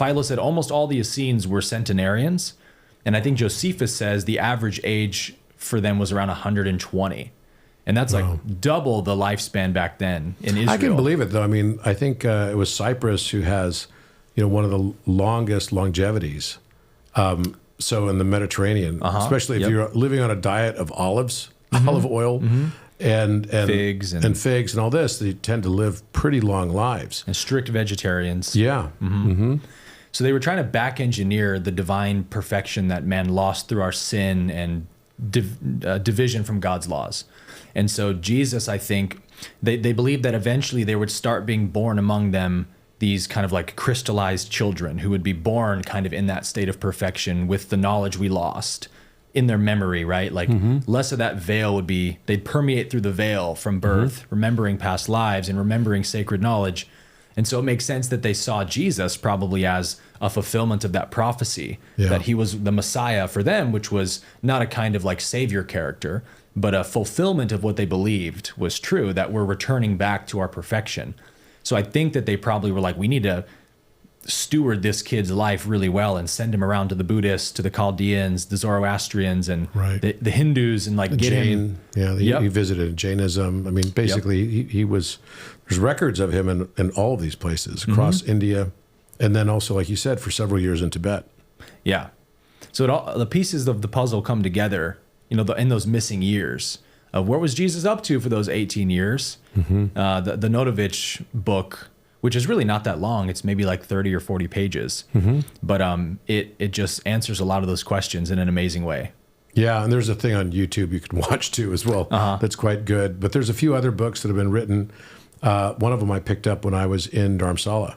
Philo said almost all the Essenes were centenarians. And I think Josephus says the average age for them was around 120. And that's like double the lifespan back then in Israel. I can believe it, though. I mean, I think it was Cyprus who has, one of the longest longevities. So in the Mediterranean, especially if you're living on a diet of olives, olive oil, and figs and all this, they tend to live pretty long lives. And strict vegetarians. Yeah. So they were trying to back engineer the divine perfection that man lost through our sin and division from God's laws. And so Jesus, I think, they believed that eventually there would start being born among them these kind of like crystallized children who would be born kind of in that state of perfection with the knowledge we lost in their memory, right? Like less of that veil would be, they'd permeate through the veil from birth, remembering past lives and remembering sacred knowledge. And so it makes sense that they saw Jesus probably as a fulfillment of that prophecy, that he was the Messiah for them, which was not a kind of like savior character, but a fulfillment of what they believed was true, that we're returning back to our perfection. So I think that they probably were like, we need to steward this kid's life really well and send him around to the Buddhists, to the Chaldeans, the Zoroastrians, and the Hindus, and like get him. Yeah, he visited Jainism. I mean, basically, he was. There's records of him in all of these places across India, and then also, like you said, for several years in Tibet. Yeah, so the pieces of the puzzle come together, in those missing years. What was Jesus up to for those 18 years? The Notovich book, which is really not that long. It's maybe like 30 or 40 pages. But it just answers a lot of those questions in an amazing way. Yeah, and there's a thing on YouTube you can watch too as well. That's quite good. But there's a few other books that have been written. One of them I picked up when I was in Dharamsala.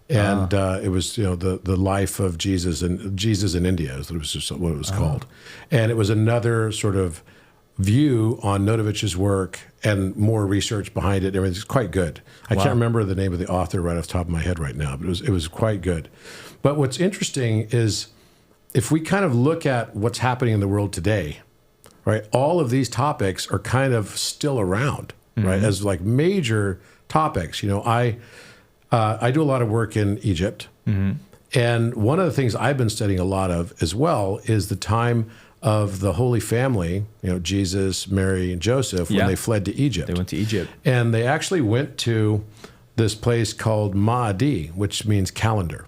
And it was, the life of Jesus in India. It was just what it was called. And it was another sort of view on Notovich's work and more research behind it. I mean, it's quite good. I can't remember the name of the author right off the top of my head right now, but it was quite good. But what's interesting is if we kind of look at what's happening in the world today, right? All of these topics are kind of still around, right? As like major topics. I do a lot of work in Egypt, and one of the things I've been studying a lot of as well is the time of the Holy Family, Jesus, Mary, and Joseph, when they fled to Egypt. They went to Egypt. And they actually went to this place called Ma'adi, which means calendar.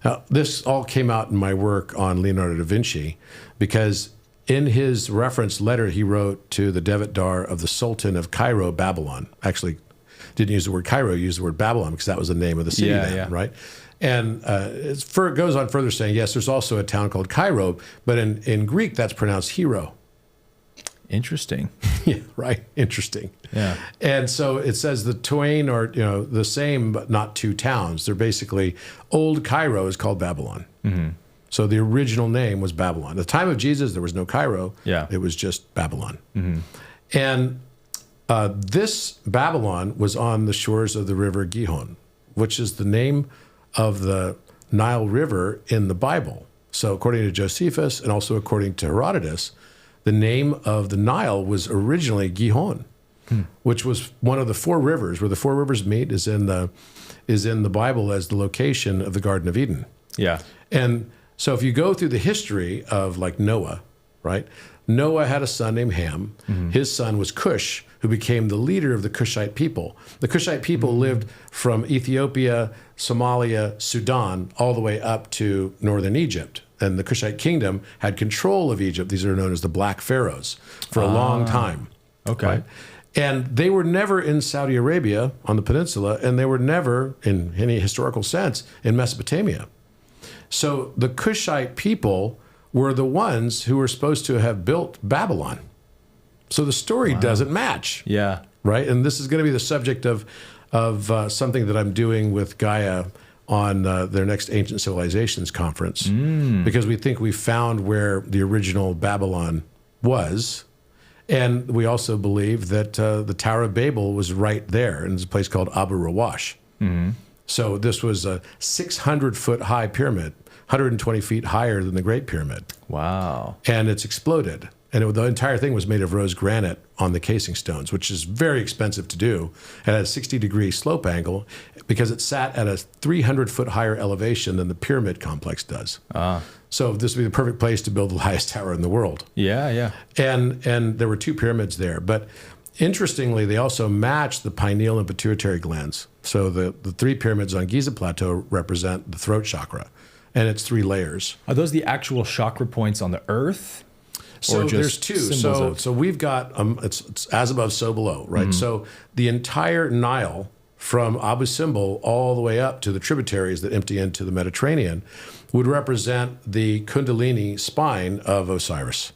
Now, this all came out in my work on Leonardo da Vinci, because in his reference letter he wrote to the Devatdar of the Sultan of Cairo, Babylon. Actually, didn't use the word Cairo, used the word Babylon, because that was the name of the city then, right? And it goes on further saying, yes, there's also a town called Cairo, but in Greek, that's pronounced hero. Interesting. Yeah, right. Interesting. Yeah. And so it says the twain are, the same, but not two towns. They're basically, old Cairo is called Babylon. So the original name was Babylon. At the time of Jesus, there was no Cairo. Yeah. It was just Babylon. And this Babylon was on the shores of the river Gihon, which is the name of the Nile River in the Bible. So according to Josephus and also according to Herodotus, the name of the Nile was originally Gihon, which was one of the four rivers. Where the four rivers meet is in the Bible as the location of the Garden of Eden. Yeah. And so if you go through the history of like Noah, right? Noah had a son named Ham. His son was Cush, who became the leader of the Cushite people. The Cushite people lived from Ethiopia, Somalia, Sudan, all the way up to northern Egypt. And the Cushite kingdom had control of Egypt. These are known as the Black Pharaohs for a long time. Okay. Right? And they were never in Saudi Arabia on the peninsula, and they were never, in any historical sense, in Mesopotamia. So the Cushite people were the ones who were supposed to have built Babylon. So the story doesn't match. Yeah. Right? And this is going to be the subject of something that I'm doing with Gaia on their next Ancient Civilizations conference, because we think we found where the original Babylon was. And we also believe that the Tower of Babel was right there in this place called Abu Rawash. So this was a 600-foot high pyramid, 120 feet higher than the Great Pyramid. Wow. And it's exploded. And the entire thing was made of rose granite on the casing stones, which is very expensive to do. It had a 60-degree slope angle because it sat at a 300-foot higher elevation than the pyramid complex does. So this would be the perfect place to build the highest tower in the world. Yeah, yeah. And there were 2 pyramids there. But interestingly, they also match the pineal and pituitary glands. So the 3 pyramids on Giza Plateau represent the throat chakra, and it's 3 layers. Are those the actual chakra points on the earth? So there's 2. So we've got it's as above, so below, right? So the entire Nile from Abu Simbel all the way up to the tributaries that empty into the Mediterranean would represent the Kundalini spine of Osiris.